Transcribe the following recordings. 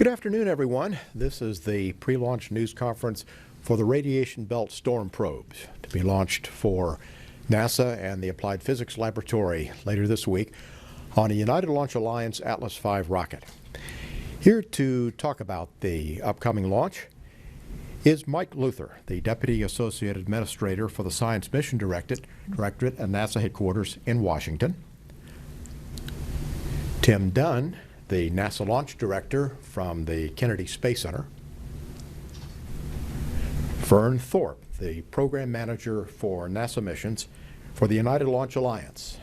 Good afternoon, everyone. This is the pre-launch news conference for the Radiation Belt Storm Probes to be launched for NASA and the Applied Physics Laboratory later this week on a United Launch Alliance Atlas V rocket. Here to talk about the upcoming launch is Mike Luther, the Deputy Associate Administrator for the Science Mission Directorate at NASA headquarters in Washington. Tim Dunn, the NASA Launch Director from the Kennedy Space Center. Fern Thorpe, the Program Manager for NASA missions for the United Launch Alliance.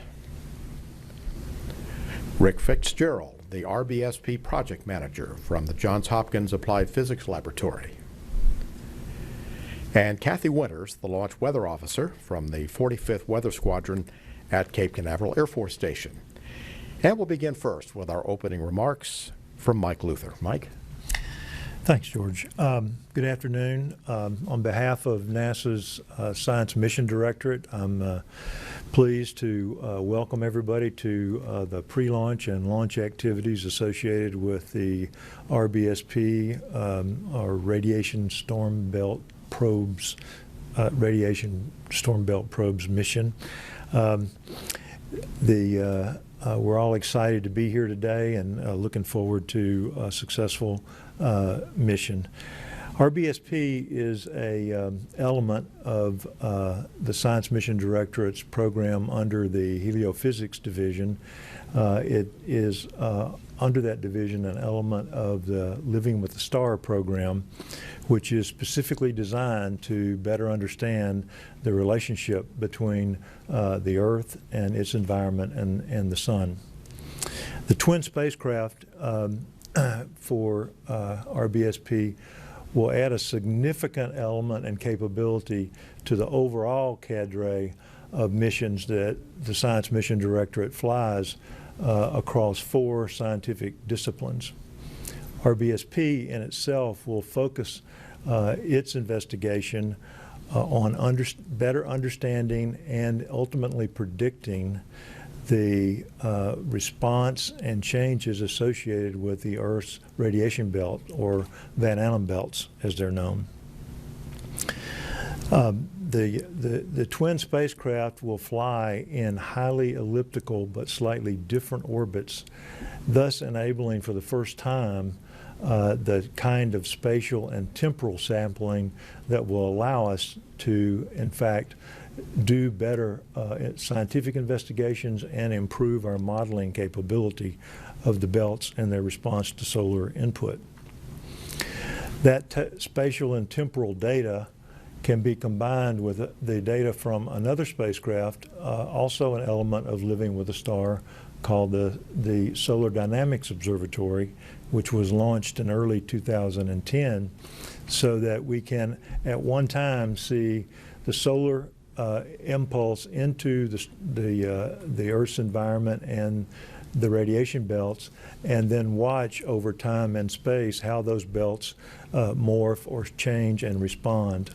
Rick Fitzgerald, the RBSP Project Manager from the Johns Hopkins Applied Physics Laboratory. And Kathy Winters, the Launch Weather Officer from the 45th Weather Squadron at Cape Canaveral Air Force Station. And we'll begin first with our opening remarks from Mike Luther. Mike? Thanks, George. Good afternoon. On behalf of NASA's Science Mission Directorate, I'm pleased to welcome everybody to the pre-launch and launch activities associated with the RBSP, or Radiation Storm Belt Probes, mission. We're all excited to be here today and looking forward to a successful mission. RBSP is a element of the Science Mission Directorate's program under the Heliophysics Division. It is under that division an element of the Living with the Star program, which is specifically designed to better understand the relationship between the Earth and its environment and the Sun. The twin spacecraft for RBSP will add a significant element and capability to the overall cadre of missions that the Science Mission Directorate flies across 4 scientific disciplines. RBSP in itself will focus its investigation on better understanding and ultimately predicting the response and changes associated with the Earth's radiation belt, or Van Allen belts as they're known. The twin spacecraft will fly in highly elliptical but slightly different orbits, thus enabling for the first time the kind of spatial and temporal sampling that will allow us to, in fact, do better scientific investigations and improve our modeling capability of the belts and their response to solar input. That spatial and temporal data can be combined with the data from another spacecraft, also an element of Living with a Star, called the Solar Dynamics Observatory, which was launched in early 2010, so that we can at one time see the solar impulse into the Earth's environment and the radiation belts, and then watch over time and space how those belts morph or change and respond.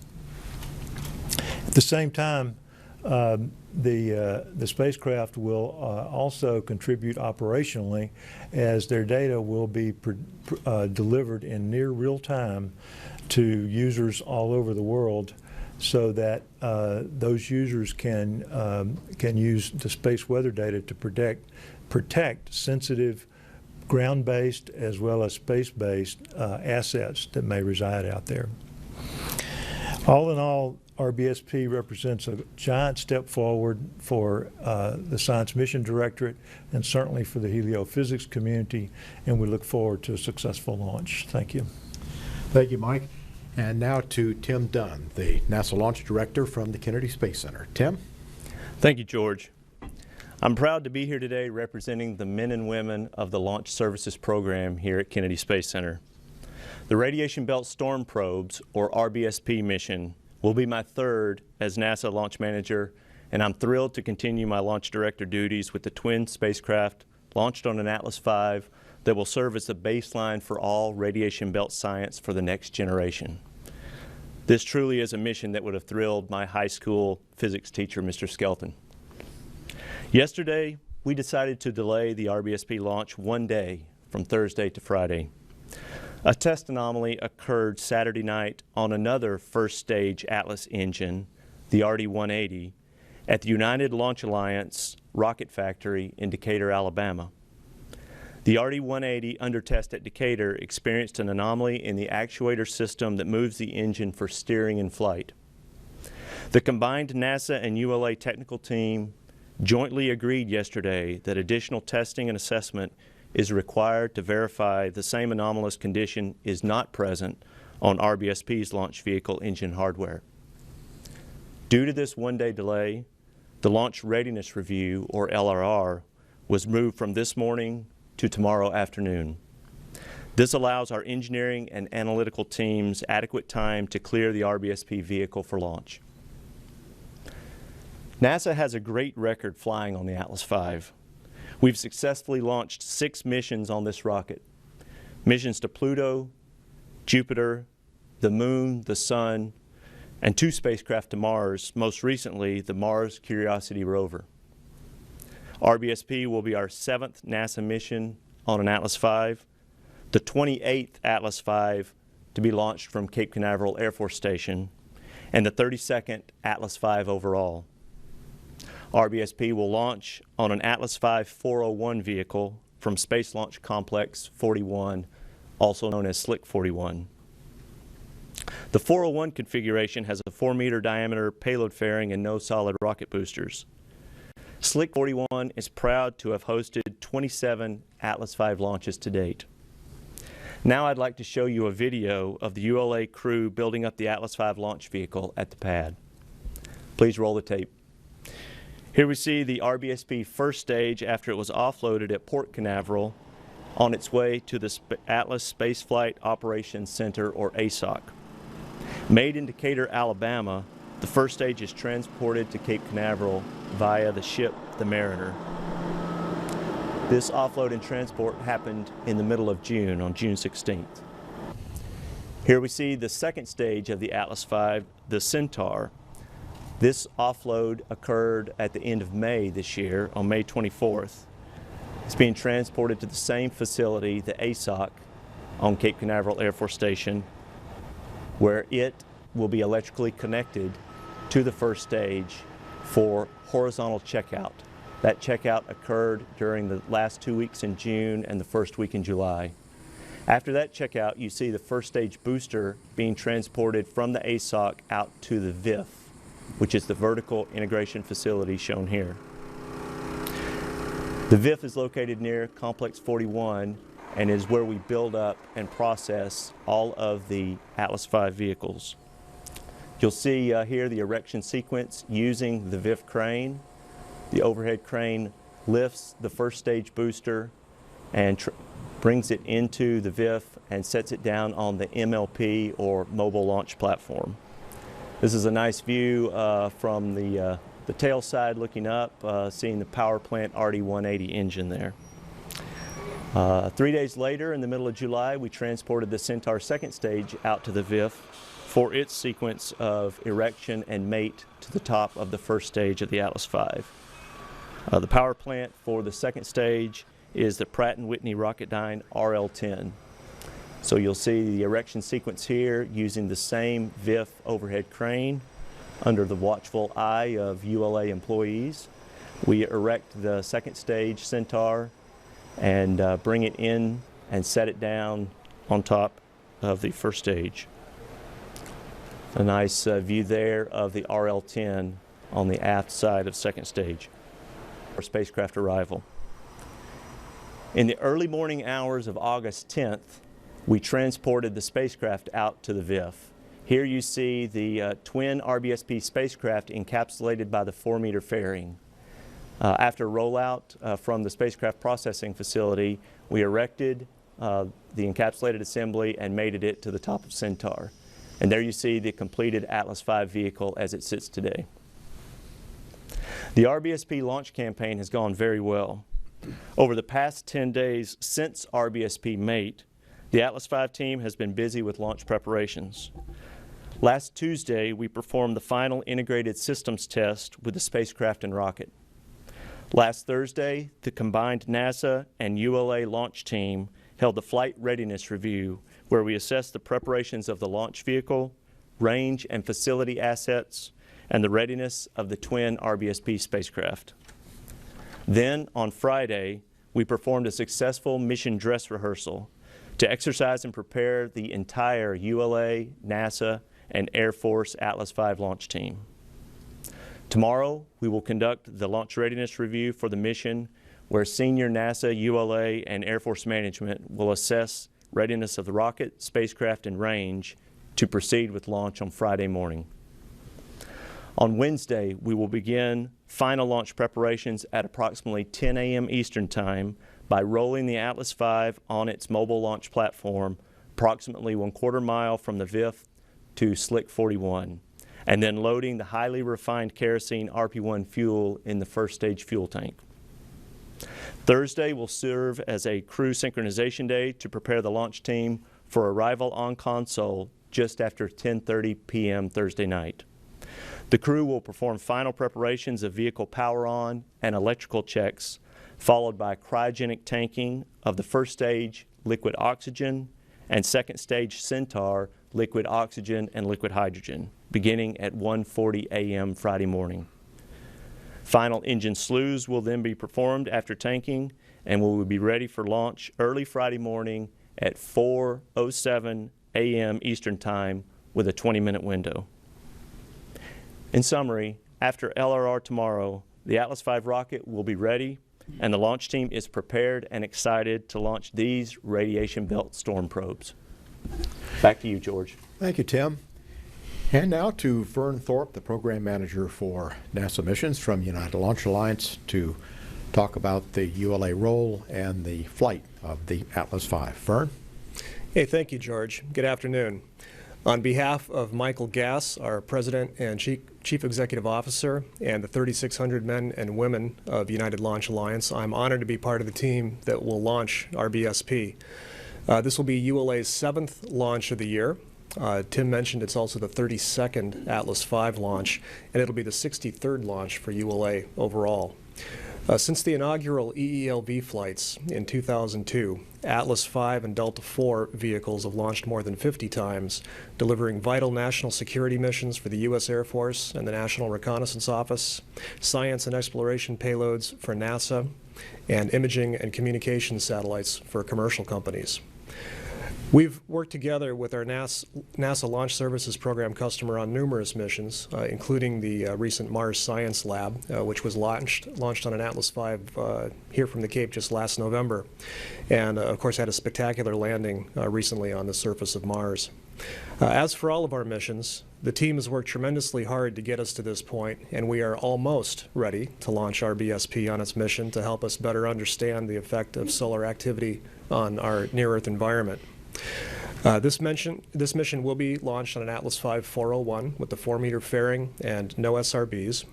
At the same time, the spacecraft will also contribute operationally, as their data will be delivered in near real time to users all over the world, so that those users can use the space weather data to protect sensitive ground-based as well as space-based assets that may reside out there. All in all, RBSP represents a giant step forward for the Science Mission Directorate and certainly for the heliophysics community, and we look forward to a successful launch. Thank you. Thank you, Mike. And now to Tim Dunn, the NASA Launch Director from the Kennedy Space Center. Tim? Thank you, George. I'm proud to be here today representing the men and women of the Launch Services Program here at Kennedy Space Center. The Radiation Belt Storm Probes, or RBSP mission, will be my 3rd as NASA Launch Manager, and I'm thrilled to continue my Launch Director duties with the twin spacecraft launched on an Atlas V that will serve as the baseline for all radiation belt science for the next generation. This truly is a mission that would have thrilled my high school physics teacher, Mr. Skelton. Yesterday, we decided to delay the RBSP launch one day from Thursday to Friday. A test anomaly occurred Saturday night on another first stage Atlas engine, the RD-180, at the United Launch Alliance rocket factory in Decatur, Alabama. The RD-180 under test at Decatur experienced an anomaly in the actuator system that moves the engine for steering in flight. The combined NASA and ULA technical team jointly agreed yesterday that additional testing and assessment is required to verify the same anomalous condition is not present on RBSP's launch vehicle engine hardware. Due to this one-day delay, the Launch Readiness Review, or LRR, was moved from this morning to tomorrow afternoon. This allows our engineering and analytical teams adequate time to clear the RBSP vehicle for launch. NASA has a great record flying on the Atlas V. We've successfully launched 6 missions on this rocket. Missions to Pluto, Jupiter, the Moon, the Sun, and 2 spacecraft to Mars, most recently the Mars Curiosity rover. RBSP will be our 7th NASA mission on an Atlas V, the 28th Atlas V to be launched from Cape Canaveral Air Force Station, and the 32nd Atlas V overall. RBSP will launch on an Atlas V 401 vehicle from Space Launch Complex 41, also known as Slick 41. The 401 configuration has a 4-meter diameter payload fairing and no solid rocket boosters. Slick 41 is proud to have hosted 27 Atlas V launches to date. Now I'd like to show you a video of the ULA crew building up the Atlas V launch vehicle at the pad. Please roll the tape. Here we see the RBSP first stage after it was offloaded at Port Canaveral on its way to the Atlas Spaceflight Operations Center, or ASOC. Made in Decatur, Alabama, the first stage is transported to Cape Canaveral via the ship, the Mariner. This offload and transport happened in the middle of June, on June 16th. Here we see the second stage of the Atlas V, the Centaur. This offload occurred at the end of May this year, on May 24th. It's being transported to the same facility, the ASOC, on Cape Canaveral Air Force Station, where it will be electrically connected to the first stage for horizontal checkout. That checkout occurred during the last 2 weeks in June and the first week in July. After that checkout, you see the first stage booster being transported from the ASOC out to the VIF, which is the vertical integration facility shown here. The VIF is located near Complex 41 and is where we build up and process all of the Atlas V vehicles. You'll see here the erection sequence using the VIF crane. The overhead crane lifts the first stage booster and brings it into the VIF and sets it down on the MLP, or mobile launch platform. This is a nice view from the tail side looking up, seeing the power plant RD-180 engine there. 3 days later, in the middle of July, we transported the Centaur second stage out to the VIF for its sequence of erection and mate to the top of the first stage of the Atlas V. The power plant for the second stage is the Pratt & Whitney Rocketdyne RL-10. So you'll see the erection sequence here using the same VIF overhead crane under the watchful eye of ULA employees. We erect the second stage Centaur and bring it in and set it down on top of the first stage. A nice view there of the RL-10 on the aft side of second stage. Our spacecraft arrival. In the early morning hours of August 10th, we transported the spacecraft out to the VIF. Here you see the twin RBSP spacecraft encapsulated by the 4-meter fairing. After rollout from the spacecraft processing facility, we erected the encapsulated assembly and mated it to the top of Centaur. And there you see the completed Atlas V vehicle as it sits today. The RBSP launch campaign has gone very well. Over the past 10 days since RBSP mate, the Atlas V team has been busy with launch preparations. Last Tuesday, we performed the final integrated systems test with the spacecraft and rocket. Last Thursday, the combined NASA and ULA launch team held the flight readiness review, where we assess the preparations of the launch vehicle, range and facility assets, and the readiness of the twin RBSP spacecraft. Then, on Friday, we performed a successful mission dress rehearsal to exercise and prepare the entire ULA, NASA, and Air Force Atlas V launch team. Tomorrow, we will conduct the launch readiness review for the mission, where senior NASA, ULA, and Air Force management will assess readiness of the rocket, spacecraft, and range to proceed with launch on Friday morning. On Wednesday, we will begin final launch preparations at approximately 10 a.m. Eastern Time by rolling the Atlas V on its mobile launch platform approximately 1/4 mile from the VIF to Slick 41, and then loading the highly refined kerosene RP-1 fuel in the first stage fuel tank. Thursday will serve as a crew synchronization day to prepare the launch team for arrival on console just after 10:30 p.m. Thursday night. The crew will perform final preparations of vehicle power on and electrical checks, followed by cryogenic tanking of the first stage liquid oxygen and second stage Centaur liquid oxygen and liquid hydrogen, beginning at 1:40 a.m. Friday morning. Final engine slews will then be performed after tanking, and we will be ready for launch early Friday morning at 4:07 a.m. Eastern Time with a 20-minute window. In summary, after LRR tomorrow, the Atlas V rocket will be ready, and the launch team is prepared and excited to launch these radiation belt storm probes. Back to you, George. Thank you, Tim. And now to Vern Thorpe, the program manager for NASA missions from United Launch Alliance, to talk about the ULA role and the flight of the Atlas V. Vern? Hey, thank you, George. Good afternoon. On behalf of Michael Gass, our President and Chief Executive Officer, and the 3,600 men and women of United Launch Alliance, I'm honored to be part of the team that will launch RBSP. This will be ULA's 7th launch of the year. Tim mentioned it's also the 32nd Atlas V launch, and it'll be the 63rd launch for ULA overall. Since the inaugural EELV flights in 2002, Atlas V and Delta IV vehicles have launched more than 50 times, delivering vital national security missions for the U.S. Air Force and the National Reconnaissance Office, science and exploration payloads for NASA, and imaging and communication satellites for commercial companies. We've worked together with our NASA Launch Services Program customer on numerous missions, including the recent Mars Science Lab, which was launched on an Atlas V here from the Cape just last November, and of course had a spectacular landing recently on the surface of Mars. As for all of our missions, the team has worked tremendously hard to get us to this point, and we are almost ready to launch RBSP on its mission to help us better understand the effect of solar activity on our near-Earth environment. This mission will be launched on an Atlas V 401 with the 4-meter fairing and no SRBs.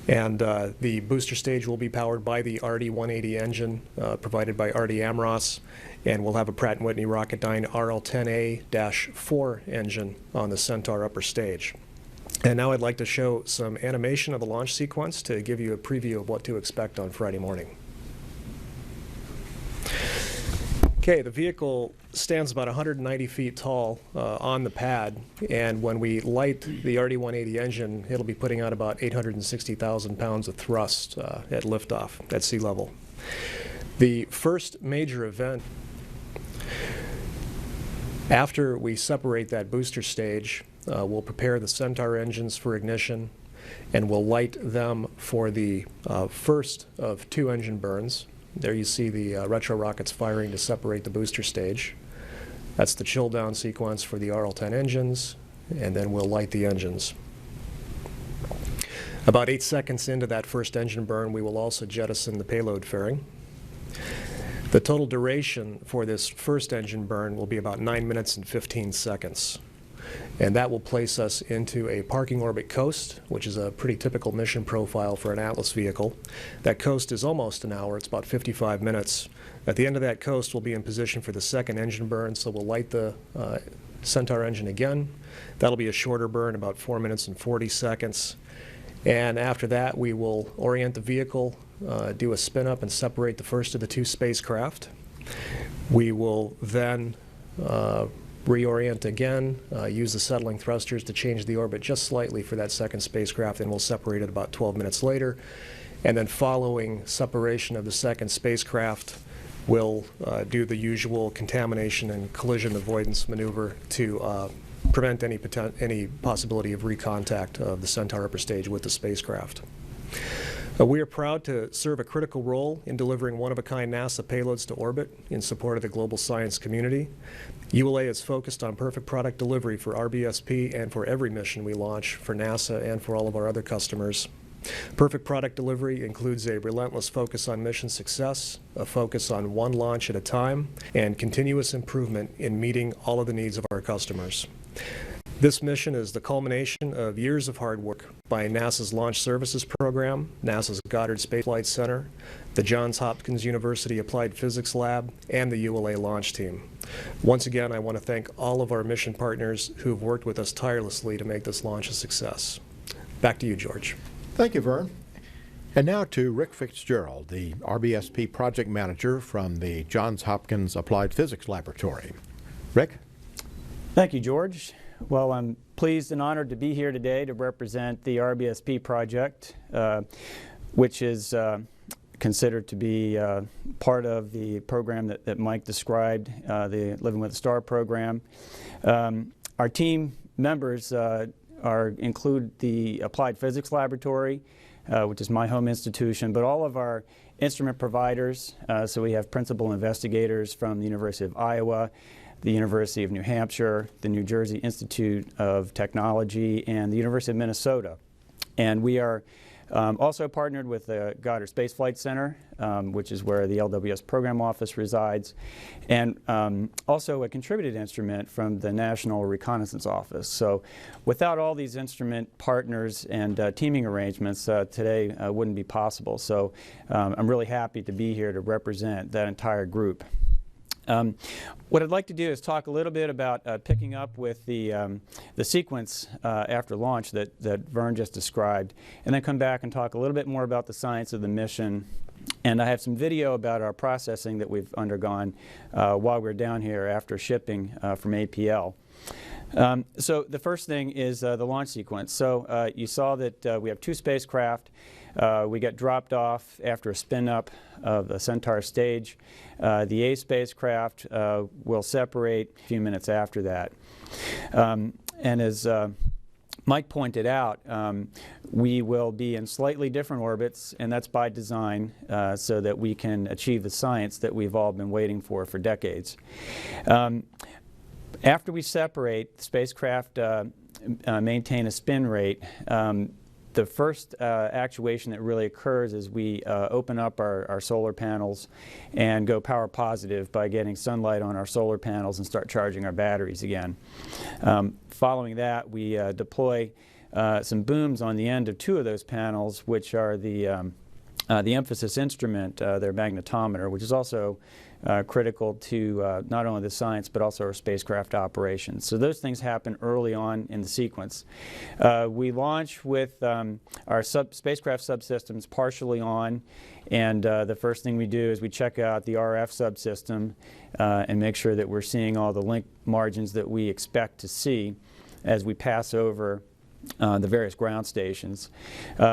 And the booster stage will be powered by the RD-180 engine provided by RD Amros, and we'll have a Pratt & Whitney Rocketdyne RL-10A-4 engine on the Centaur upper stage. And now I'd like to show some animation of the launch sequence to give you a preview of what to expect on Friday morning. Okay, the vehicle stands about 190 feet tall on the pad, and when we light the RD-180 engine, it'll be putting out about 860,000 pounds of thrust at liftoff at sea level. The first major event, after we separate that booster stage, we'll prepare the Centaur engines for ignition, and we'll light them for the first of 2 engine burns. There you see the retro rockets firing to separate the booster stage. That's the chill down sequence for the RL-10 engines, and then we'll light the engines. About 8 seconds into that first engine burn, we will also jettison the payload fairing. The total duration for this first engine burn will be about 9 minutes and 15 seconds. And that will place us into a parking orbit coast, which is a pretty typical mission profile for an Atlas vehicle. That coast is almost an hour. It's about 55 minutes. At the end of that coast, we'll be in position for the second engine burn, so we'll light the Centaur engine again. That'll be a shorter burn, about 4 minutes and 40 seconds. And after that, we will orient the vehicle, do a spin-up, and separate the first of the 2 spacecraft. We will then reorient again, use the settling thrusters to change the orbit just slightly for that second spacecraft, and we'll separate it about 12 minutes later. And then following separation of the second spacecraft, we'll do the usual contamination and collision avoidance maneuver to prevent any possibility of recontact of the Centaur upper stage with the spacecraft. We are proud to serve a critical role in delivering one-of-a-kind NASA payloads to orbit in support of the global science community. ULA is focused on perfect product delivery for RBSP and for every mission we launch for NASA and for all of our other customers. Perfect product delivery includes a relentless focus on mission success, a focus on one launch at a time, and continuous improvement in meeting all of the needs of our customers. This mission is the culmination of years of hard work by NASA's Launch Services Program, NASA's Goddard Space Flight Center, the Johns Hopkins University Applied Physics Lab, and the ULA launch team. Once again, I want to thank all of our mission partners who have worked with us tirelessly to make this launch a success. Back to you, George. Thank you, Vern. And now to Rick Fitzgerald, the RBSP project manager from the Johns Hopkins Applied Physics Laboratory. Rick? Thank you, George. Well, I'm pleased and honored to be here today to represent the RBSP project, which is considered to be part of the program that Mike described, the Living with a Star program. Our team members include the Applied Physics Laboratory, which is my home institution, but all of our instrument providers. So we have principal investigators from the University of Iowa, the University of New Hampshire, the New Jersey Institute of Technology, and the University of Minnesota. And we are also partnered with the Goddard Space Flight Center, which is where the LWS program office resides, and also a contributed instrument from the National Reconnaissance Office. So without all these instrument partners and teaming arrangements, today wouldn't be possible. So I'm really happy to be here to represent that entire group. What I'd like to do is talk a little bit about picking up with the sequence after launch that Vern just described, and then come back and talk a little bit more about the science of the mission. And I have some video about our processing that we've undergone while we're down here after shipping from APL. So the first thing is the launch sequence. So you saw that we have two spacecraft. We get dropped off after a spin-up of the Centaur stage. The A spacecraft will separate a few minutes after that. And as Mike pointed out, we will be in slightly different orbits, and that's by design so that we can achieve the science that we've all been waiting for decades. After we separate, the spacecraft maintain a spin rate. The first actuation that really occurs is we open up our solar panels and go power positive by getting sunlight on our solar panels and start charging our batteries again. Following that, we deploy some booms on the end of two of those panels, which are the emphasis instrument, their magnetometer, which is also critical to not only the science but also our spacecraft operations. So those things happen early on in the sequence. We launch with our spacecraft subsystems partially on, and the first thing we do is we check out the RF subsystem and make sure that we're seeing all the link margins that we expect to see as we pass over the various ground stations.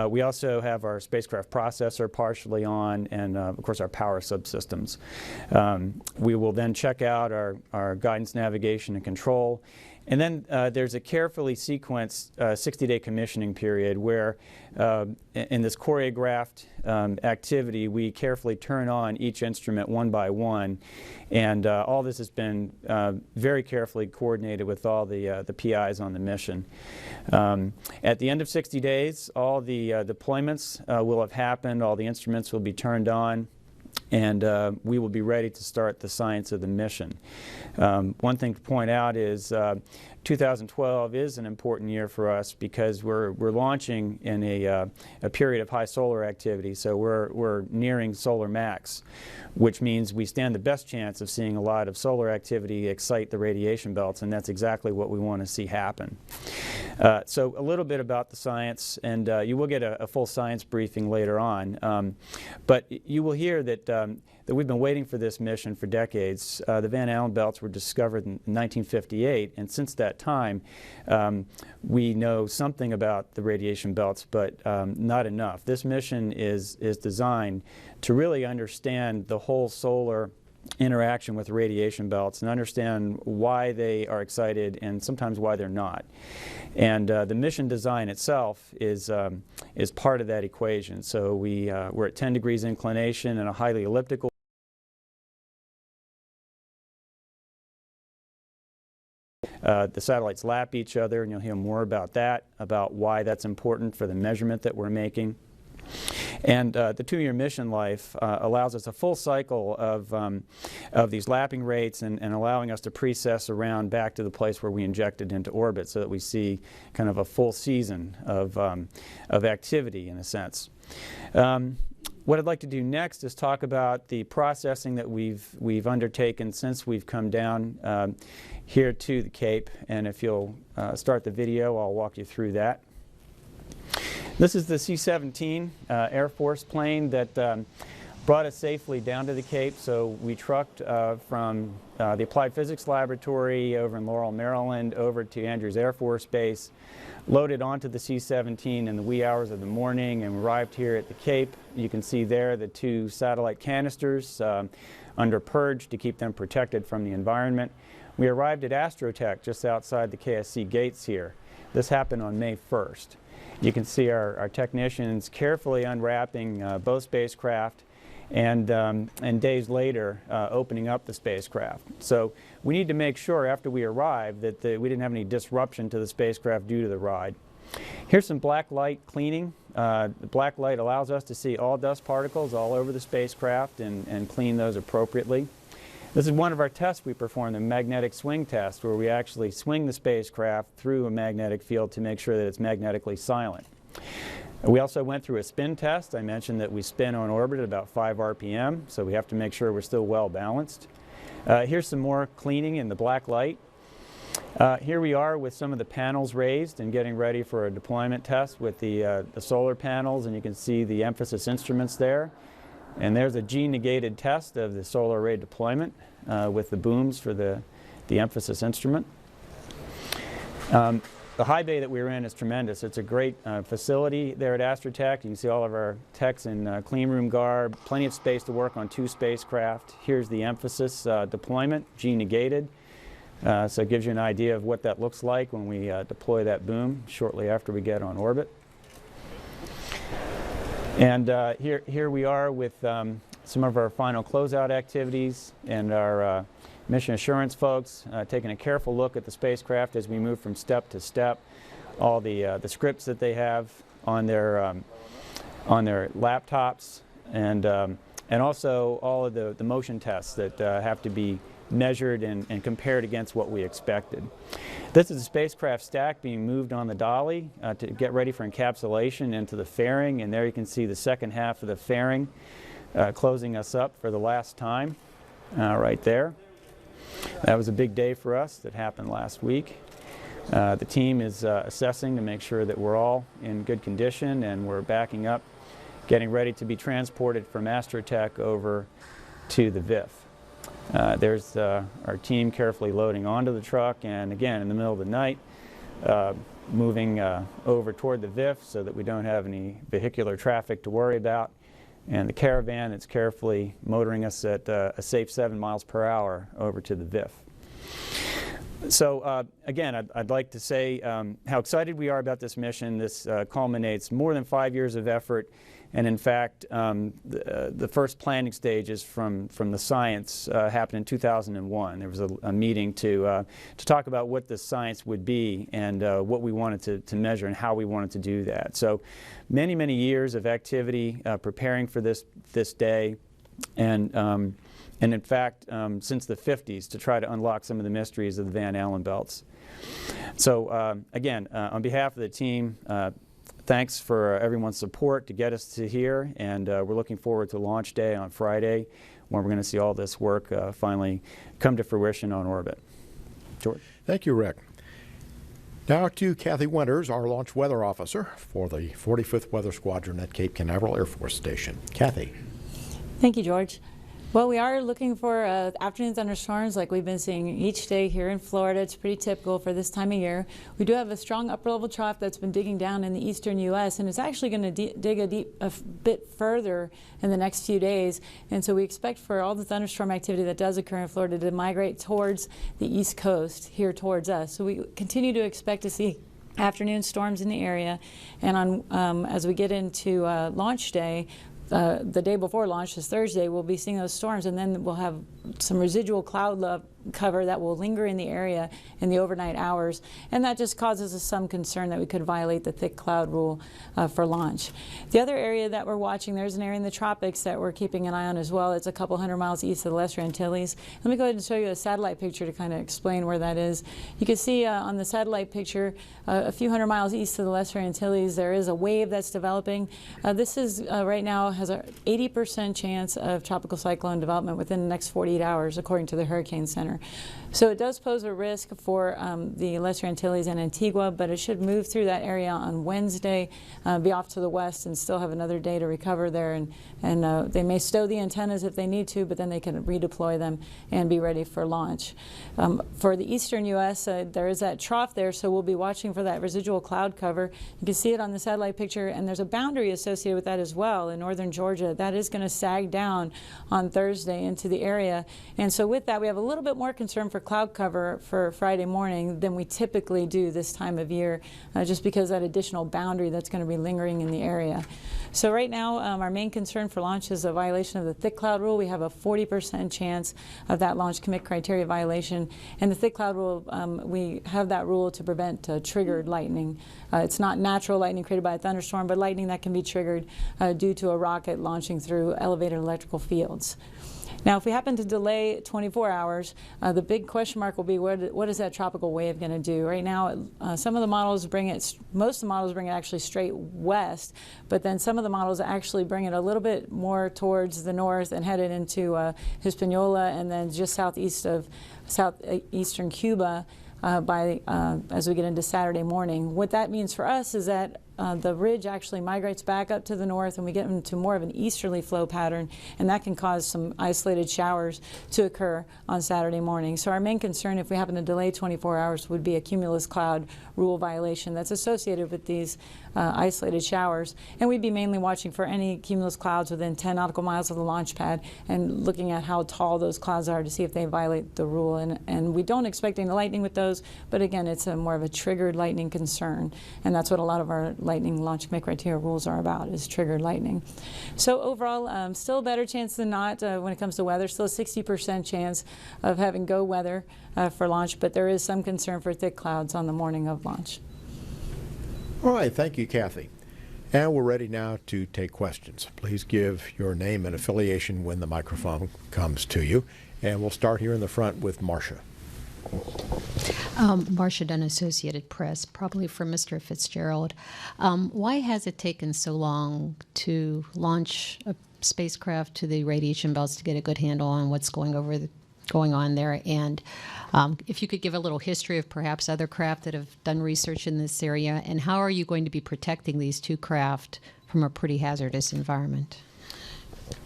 We also have our spacecraft processor partially on, and of course our power subsystems. We will then check out our guidance, navigation, and control. And then there's a carefully sequenced 60-day commissioning period where in this choreographed activity we carefully turn on each instrument one by one, and all this has been very carefully coordinated with all the PIs on the mission. At the end of 60 days, all the deployments will have happened, all the instruments will be turned on, and we will be ready to start the science of the mission. One thing to point out is 2012 is an important year for us because we're launching in a period of high solar activity. So we're nearing solar max, which means we stand the best chance of seeing a lot of solar activity excite the radiation belts, and that's exactly what we want to see happen. So a little bit about the science, and you will get a full science briefing later on. But you will hear that that we've been waiting for this mission for decades. The Van Allen belts were discovered in 1958, and since that time, we know something about the radiation belts, but not enough. This mission is designed to really understand the whole solar interaction with radiation belts and understand why they are excited and sometimes why they're not. And the mission design itself is part of that equation. So we're at 10 degrees inclination and a highly elliptical. The satellites lap each other, and you'll hear more about that, about why that's important for the measurement that we're making. And the 2-year mission life allows us a full cycle of these lapping rates and allowing us to precess around back to the place where we injected into orbit, so that we see kind of a full season of activity in a sense. What I'd like to do next is talk about the processing that we've undertaken since we've come down here to the Cape, and if you'll start the video, I'll walk you through that. This is the C-17 Air Force plane that brought us safely down to the Cape. So we trucked from the Applied Physics Laboratory over in Laurel, Maryland, over to Andrews Air Force Base, loaded onto the C-17 in the wee hours of the morning, and arrived here at the Cape. You can see there the 2 satellite canisters under purge to keep them protected from the environment. We arrived at Astrotech just outside the KSC gates here. This happened on May 1st. You can see our technicians carefully unwrapping both spacecraft and days later opening up the spacecraft. So we need to make sure after we arrive that we didn't have any disruption to the spacecraft due to the ride. Here's some black light cleaning. The black light allows us to see all dust particles all over the spacecraft and clean those appropriately. This is one of our tests we perform, the magnetic swing test, where we actually swing the spacecraft through a magnetic field to make sure that it's magnetically silent. We also went through a spin test. I mentioned that we spin on orbit at about 5 RPM, so we have to make sure we're still well balanced. Here's some more cleaning in the black light. Here we are with some of the panels raised and getting ready for a deployment test with the solar panels, and you can see the emphasis instruments there. And there's a G-negated test of the solar array deployment with the booms for the emphasis instrument. The high bay that we were in is tremendous. It's a great facility there at Astrotech. You can see all of our techs in clean room garb, plenty of space to work on 2 spacecraft. Here's the emphasis deployment, G-negated. So it gives you an idea of what that looks like when we deploy that boom shortly after we get on orbit. And here we are with some of our final closeout activities and our mission assurance folks taking a careful look at the spacecraft as we move from step to step. All the scripts that they have on their laptops, and also all of the motion tests that have to be measured and compared against what we expected. This is a spacecraft stack being moved on the dolly to get ready for encapsulation into the fairing, and there you can see the second half of the fairing closing us up for the last time right there. That was a big day for us that happened last week. The team is assessing to make sure that we're all in good condition, and we're backing up, getting ready to be transported from Astrotech over to the VIF. There's our team carefully loading onto the truck, and again in the middle of the night moving over toward the VIF so that we don't have any vehicular traffic to worry about, and the caravan that's carefully motoring us at a safe 7 miles per hour over to the VIF. So again, I'd like to say how excited we are about this mission. This culminates more than 5 years of effort, and in fact the first planning stages from the science happened in 2001. There was a meeting to talk about what the science would be and what we wanted to measure and how we wanted to do that. So many years of activity preparing for this day, and in fact since the 50s, to try to unlock some of the mysteries of the Van Allen belts. So again, on behalf of the team, thanks for everyone's support to get us to here, and we're looking forward to launch day on Friday, when we're going to see all this work finally come to fruition on orbit. George? Thank you, Rick. Now to Kathy Winters, our launch weather officer for the 45th Weather Squadron at Cape Canaveral Air Force Station. Kathy. Thank you, George. Well, we are looking for afternoon thunderstorms like we've been seeing each day here in Florida. It's pretty typical for this time of year. We do have a strong upper-level trough that's been digging down in the eastern U.S., and it's actually going to dig a bit further in the next few days. And so we expect for all the thunderstorm activity that does occur in Florida to migrate towards the east coast, here towards us. So we continue to expect to see afternoon storms in the area. And on as we get into launch day, the day before launch is Thursday, we'll be seeing those storms, and then we'll have some residual cloud cover that will linger in the area in the overnight hours, and that just causes us some concern that we could violate the thick cloud rule for launch. The other area that we're watching, there's an area in the tropics that we're keeping an eye on as well. It's a couple hundred miles east of the Lesser Antilles. Let me go ahead and show you a satellite picture to kind of explain where that is. You can see on the satellite picture a few hundred miles east of the Lesser Antilles there is a wave that's developing. This is right now has an 80% chance of tropical cyclone development within the next 48 hours according to the Hurricane Center. So it does pose a risk for the Lesser Antilles and Antigua, but it should move through that area on Wednesday, be off to the west, and still have another day to recover there. And they may stow the antennas if they need to, but then they can redeploy them and be ready for launch. For the eastern U.S., there is that trough there, so we'll be watching for that residual cloud cover. You can see it on the satellite picture, and there's a boundary associated with that as well in northern Georgia. That is going to sag down on Thursday into the area. And so with that, we have a little bit more concern for cloud cover for Friday morning than we typically do this time of year, just because that additional boundary that's going to be lingering in the area. So right now, our main concern for launch is a violation of the thick cloud rule. We have a 40% chance of that launch commit criteria violation. And the thick cloud rule, we have that rule to prevent triggered lightning. It's not natural lightning created by a thunderstorm, but lightning that can be triggered due to a rocket launching through elevated electrical fields. Now, if we happen to delay 24 hours, the big question mark will be what is that tropical wave going to do? Right now, some of the models bring it, most of the models bring it actually straight west, but then some of the models actually bring it a little bit more towards the north and head it into Hispaniola and then just southeast of southeastern Cuba as we get into Saturday morning. What that means for us is that the ridge actually migrates back up to the north and we get into more of an easterly flow pattern, and that can cause some isolated showers to occur on Saturday morning. So our main concern, if we happen to delay 24 hours, would be a cumulus cloud rule violation that's associated with these isolated showers. And we'd be mainly watching for any cumulus clouds within 10 nautical miles of the launch pad and looking at how tall those clouds are to see if they violate the rule. And we don't expect any lightning with those, but again, it's more of a triggered lightning concern, and that's what a lot of our lightning launch commit criteria rules are about, is triggered lightning. So overall, still a better chance than not when it comes to weather. Still a 60% chance of having go weather for launch, but there is some concern for thick clouds on the morning of launch. All right, thank you, Kathy. And we're ready now to take questions. Please give your name and affiliation when the microphone comes to you. And we'll start here in the front with Marcia. Marcia Dunn, Associated Press, probably for Mr. Fitzgerald. Why has it taken so long to launch a spacecraft to the radiation belts to get a good handle on what's going on there? And if you could give a little history of perhaps other craft that have done research in this area, and how are you going to be protecting these two craft from a pretty hazardous environment?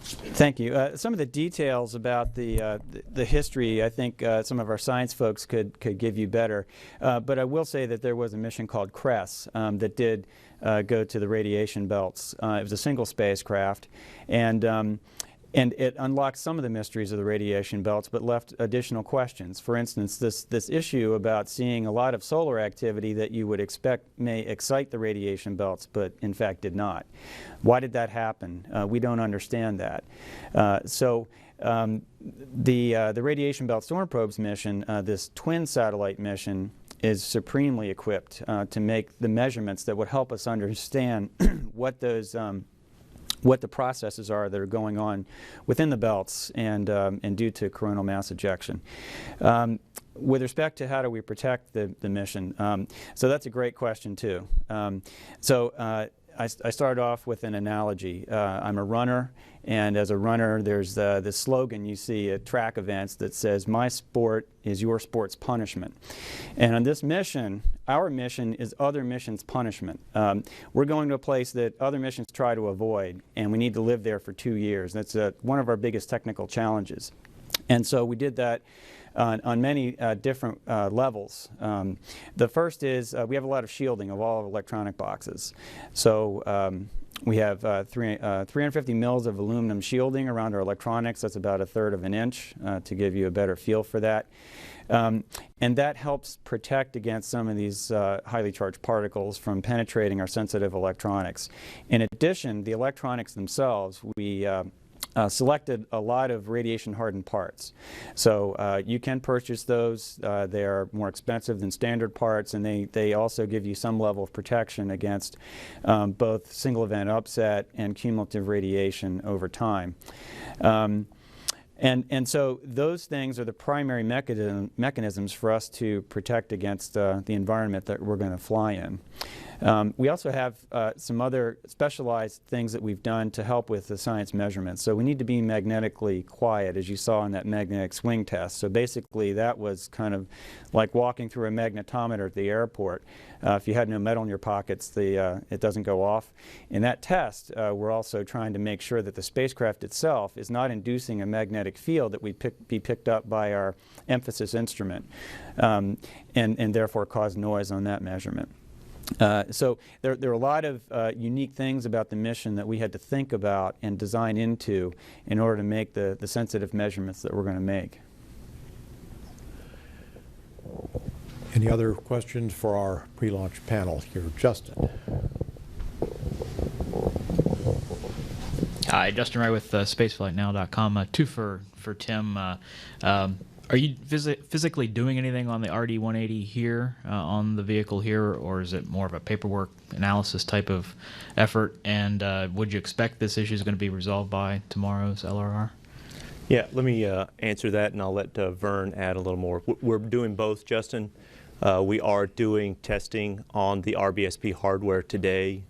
Thank you. Some of the details about the history, I think some of our science folks could give you better. But I will say that there was a mission called CRESS that did go to the radiation belts. It was a single spacecraft, and it unlocked some of the mysteries of the radiation belts, but left additional questions. For instance, this issue about seeing a lot of solar activity that you would expect may excite the radiation belts, but in fact did not. Why did that happen? We don't understand that. The Radiation Belt Storm Probes mission, this twin satellite mission, is supremely equipped to make the measurements that would help us understand what the processes are that are going on within the belts and due to coronal mass ejection. With respect to how do we protect the mission, so that's a great question too. I started off with an analogy. I'm a runner, and as a runner, there's this slogan you see at track events that says, "My sport is your sport's punishment." And on this mission, our mission is other missions' punishment. We're going to a place that other missions try to avoid, and we need to live there for 2 years. That's one of our biggest technical challenges. And so we did that on many different levels. The first is we have a lot of shielding of all electronic boxes. So we have 350 mils of aluminum shielding around our electronics. That's about 1/3 of an inch to give you a better feel for that. And that helps protect against some of these highly charged particles from penetrating our sensitive electronics. In addition, the electronics themselves, we selected a lot of radiation-hardened parts. So you can purchase those. They are more expensive than standard parts, and they also give you some level of protection against both single-event upset and cumulative radiation over time. And so those things are the primary mechanisms for us to protect against the environment that we're going to fly in. We also have some other specialized things that we've done to help with the science measurements. So we need to be magnetically quiet, as you saw in that magnetic swing test. So basically that was kind of like walking through a magnetometer at the airport. If you had no metal in your pockets, it doesn't go off. In that test, we're also trying to make sure that the spacecraft itself is not inducing a magnetic field that would be picked up by our emphasis instrument, and therefore cause noise on that measurement. So there are a lot of unique things about the mission that we had to think about and design into in order to make the sensitive measurements that we're going to make. Any other questions for our pre-launch panel here? Justin. Hi, Justin Wright with spaceflightnow.com. Two for Tim. Are you physically doing anything on the RD-180 here, on the vehicle here, or is it more of a paperwork analysis type of effort? And would you expect this issue is going to be resolved by tomorrow's LRR? Yeah, let me answer that, and I'll let Vern add a little more. We're doing both, Justin. We are doing testing on the RBSP hardware today.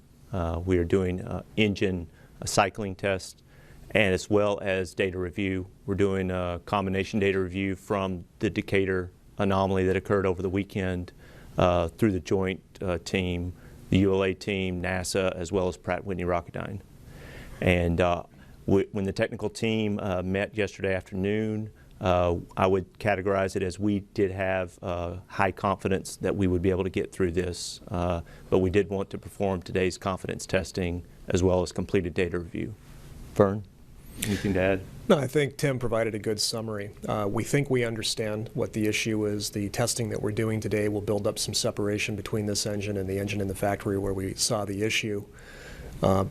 We are doing engine cycling tests, and as well as data review. We're doing a combination data review from the Decatur anomaly that occurred over the weekend through the joint team, the ULA team, NASA, as well as Pratt & Whitney Rocketdyne. And when the technical team met yesterday afternoon, I would categorize it as we did have high confidence that we would be able to get through this, but we did want to perform today's confidence testing as well as completed data review. Vern, anything to add? No, I think Tim provided a good summary. We think we understand what the issue is. The testing that we're doing today will build up some separation between this engine and the engine in the factory where we saw the issue.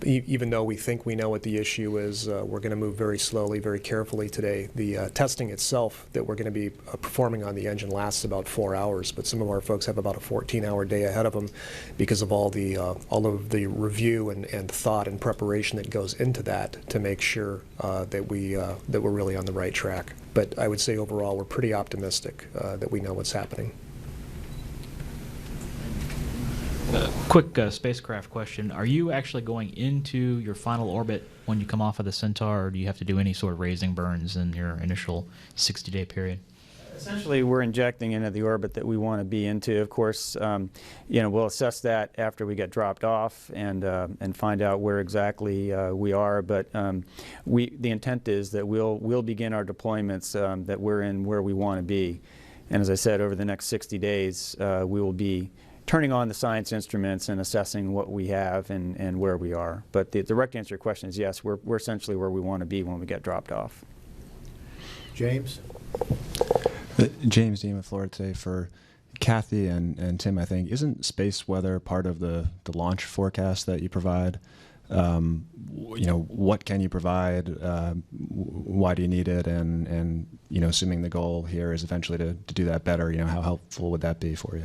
Even though we think we know what the issue is, we're going to move very slowly, very carefully today. The testing itself that we're going to be performing on the engine lasts about 4 hours, but some of our folks have about a 14-hour day ahead of them because of all of the review and thought and preparation that goes into that to make sure that we're really on the right track. But I would say overall we're pretty optimistic that we know what's happening. Quick spacecraft question. Are you actually going into your final orbit when you come off of the Centaur, or do you have to do any sort of raising burns in your initial 60-day period? Essentially, we're injecting into the orbit that we want to be into. Of course, we'll assess that after we get dropped off and find out where exactly we are. But the intent is that we'll begin our deployments that we're in where we want to be. And as I said, over the next 60 days, we will be turning on the science instruments and assessing what we have and where we are. But the direct answer to your question is yes, we're essentially where we want to be when we get dropped off. James? James Dean with Florida Today. For Kathy and Tim, I think, isn't space weather part of the launch forecast that you provide? What can you provide? Why do you need it? And assuming the goal here is eventually to do that better, how helpful would that be for you?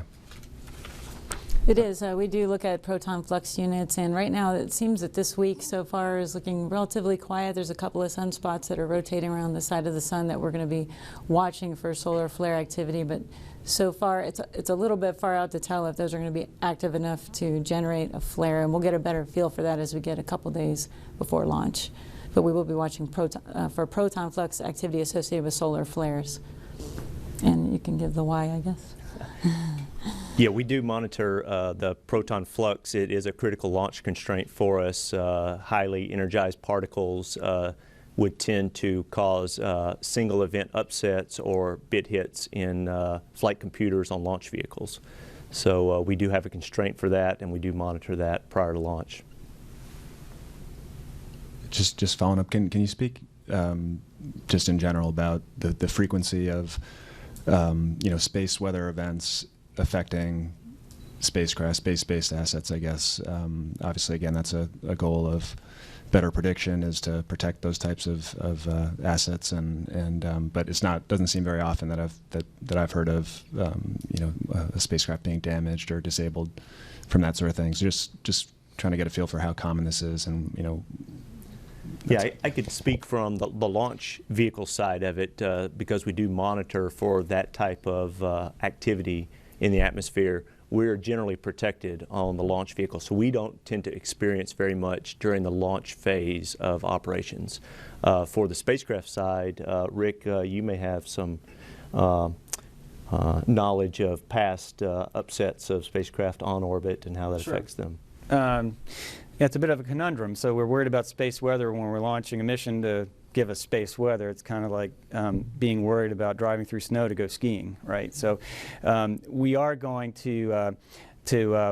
It is. We do look at proton flux units, and right now it seems that this week so far is looking relatively quiet. There's a couple of sunspots that are rotating around the side of the sun that we're going to be watching for solar flare activity, but So far, it's a little bit far out to tell if those are going to be active enough to generate a flare, and we'll get a better feel for that as we get a couple days before launch. But we will be watching for proton flux activity associated with solar flares. And you can give the why, I guess. Yeah, we do monitor the proton flux. It is a critical launch constraint for us. Highly energized particles would tend to cause single event upsets or bit hits in flight computers on launch vehicles. So we do have a constraint for that, and we do monitor that prior to launch. Just following up, can you speak just in general about the frequency of space weather events affecting spacecraft, space-based assets, I guess. Obviously, again, that's a goal of better prediction, is to protect those types of assets, but it's not, doesn't seem very often that I've heard of a spacecraft being damaged or disabled from that sort of thing. So just trying to get a feel for how common this is, and Yeah, I could speak from the launch vehicle side of it because we do monitor for that type of activity in the atmosphere. We're generally protected on the launch vehicle, so we don't tend to experience very much during the launch phase of operations. For the spacecraft side, Rick, you may have some knowledge of past upsets of spacecraft on orbit and how that affects them. Yeah, it's a bit of a conundrum. So we're worried about space weather when we're launching a mission to give us space weather. It's kind of like being worried about driving through snow to go skiing, right? So we are going to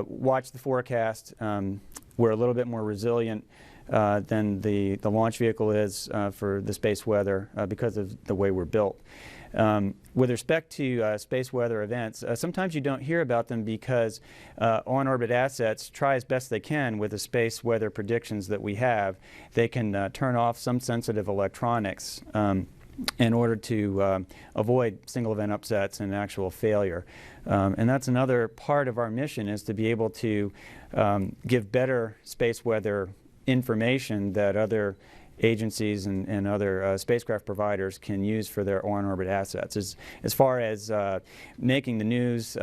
watch the forecast. We're a little bit more resilient than the launch vehicle is for the space weather because of the way we're built. With respect to space weather events, sometimes you don't hear about them because on-orbit assets try as best they can with the space weather predictions that we have. They can turn off some sensitive electronics in order to avoid single event upsets and actual failure. And that's another part of our mission, is to be able to give better space weather information that other agencies and other spacecraft providers can use for their on-orbit assets. As far as making the news,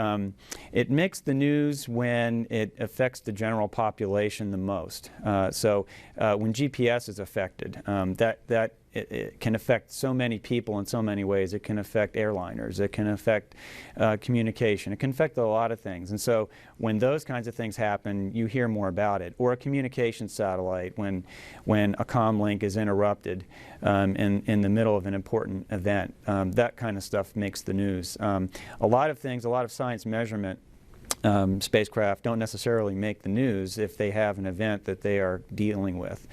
it makes the news when it affects the general population the most. So when GPS is affected, it can affect so many people in so many ways. It can affect airliners. It can affect communication. It can affect a lot of things. And so when those kinds of things happen, you hear more about it. Or a communication satellite, when a comm link is interrupted in the middle of an important event. That kind of stuff makes the news. A lot of things, a lot of science measurement spacecraft don't necessarily make the news if they have an event that they are dealing with.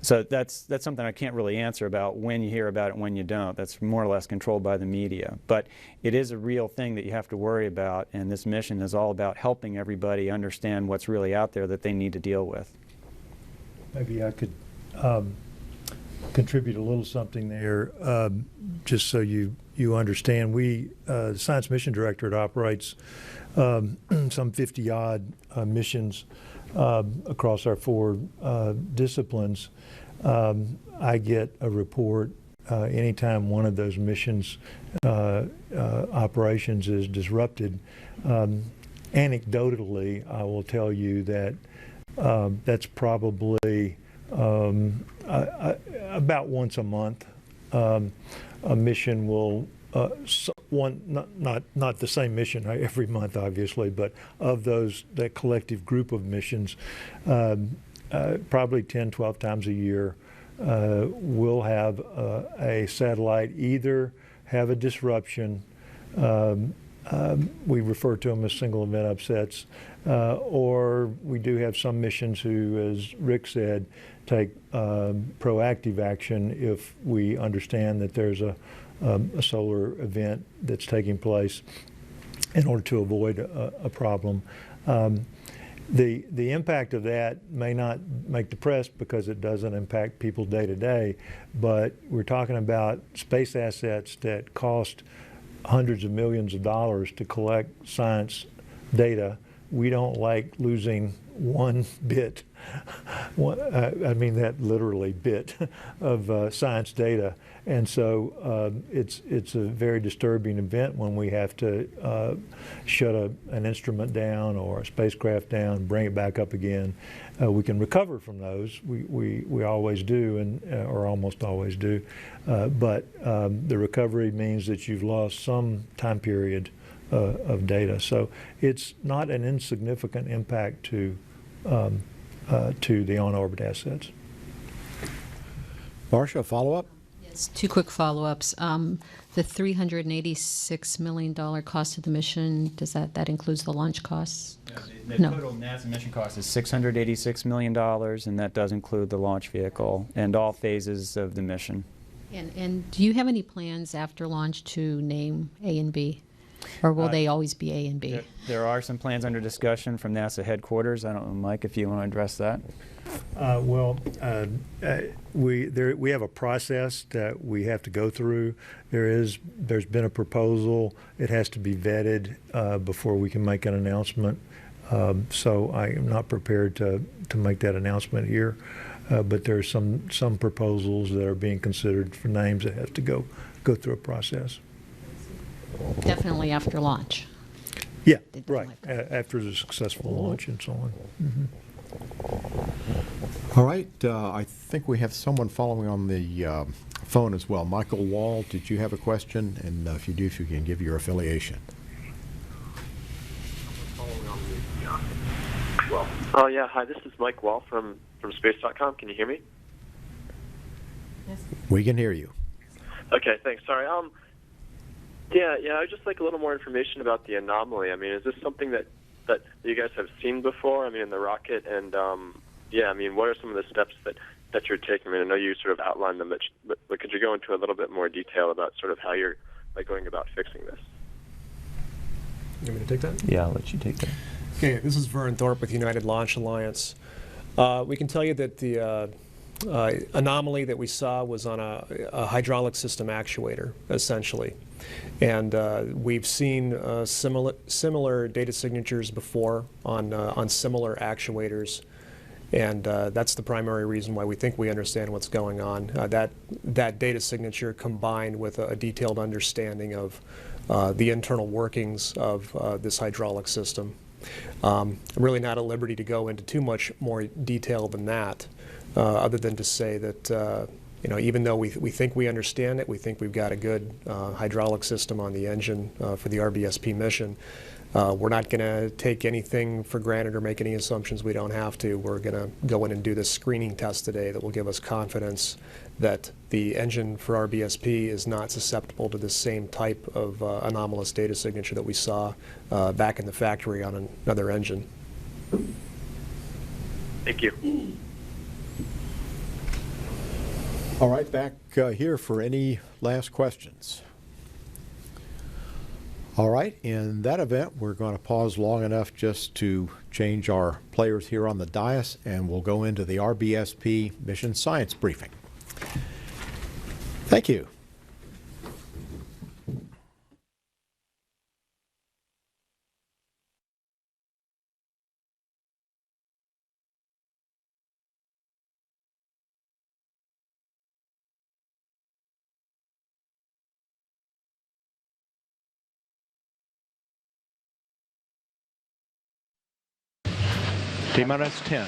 So that's something I can't really answer about when you hear about it and when you don't. That's more or less controlled by the media. But it is a real thing that you have to worry about, and this mission is all about helping everybody understand what's really out there that they need to deal with. Maybe I could contribute a little something there, just so you understand. The Science Mission Directorate operates some 50-odd missions across our 4 disciplines. I get a report anytime one of those missions operations is disrupted. Anecdotally, I will tell you that that's probably about once a month. A mission will not the same mission every month, obviously, but of that collective group of missions, probably 10, 12 times a year, we'll have a satellite either have a disruption, we refer to them as single event upsets, or we do have some missions who, as Rick said, take proactive action if we understand that there's a solar event that's taking place in order to avoid a problem. The impact of that may not make the press because it doesn't impact people day to day, but we're talking about space assets that cost hundreds of millions of dollars to collect science data. We don't like losing one bit I mean that literally bit of science data, and so it's a very disturbing event when we have to shut an instrument down or a spacecraft down, bring it back up again. We can recover from those. We always do, or almost always do, but the recovery means that you've lost some time period of data. So it's not an insignificant impact to the on-orbit assets. Marcia, follow-up? Yes, two quick follow-ups. The $386 million cost of the mission, does that includes the launch costs? The No. total NASA mission cost is $686 million, and that does include the launch vehicle and all phases of the mission. And do you have any plans after launch to name A and B? Or will they always be A and B? There are some plans under discussion from NASA headquarters. I don't know, Mike, if you want to address that. We have a process that we have to go through. There's been a proposal. It has to be vetted before we can make an announcement. So I am not prepared to make that announcement here. But there's some proposals that are being considered for names that have to go through a process. Definitely after launch. Yeah, Definitely right. After the successful launch and so on. All right. I think we have someone following on the phone as well. Michael Wall, did you have a question? And if you do, if you can give your affiliation. Oh, yeah. Hi, this is Mike Wall from Space.com. Can you hear me? We can hear you. Okay, thanks. Sorry. Yeah, I'd just like a little more information about the anomaly. I mean, is this something that you guys have seen before? I mean, in the rocket, and yeah, I mean, what are some of the steps that you're taking? I mean, I know you sort of outlined them, but could you go into a little bit more detail about sort of how you're going about fixing this? You want me to take that? Yeah, I'll let you take that. Okay, this is Vern Thorpe with United Launch Alliance. We can tell you that the anomaly that we saw was on a hydraulic system actuator, essentially. And we've seen similar data signatures before on similar actuators. And that's the primary reason why we think we understand what's going on. That data signature combined with a detailed understanding of the internal workings of this hydraulic system. I'm really not at liberty to go into too much more detail than that, other than to say that you know, even though we think we understand it, we think we've got a good hydraulic system on the engine for the RBSP mission, we're not going to take anything for granted or make any assumptions we don't have to. We're going to go in and do this screening test today that will give us confidence that the engine for RBSP is not susceptible to the same type of anomalous data signature that we saw back in the factory on another engine. Thank you. All right, back here for any last questions. All right, in that event, we're going to pause long enough just to change our players here on the dais, and we'll go into the RBSP Mission Science Briefing. Thank you. T-minus 10.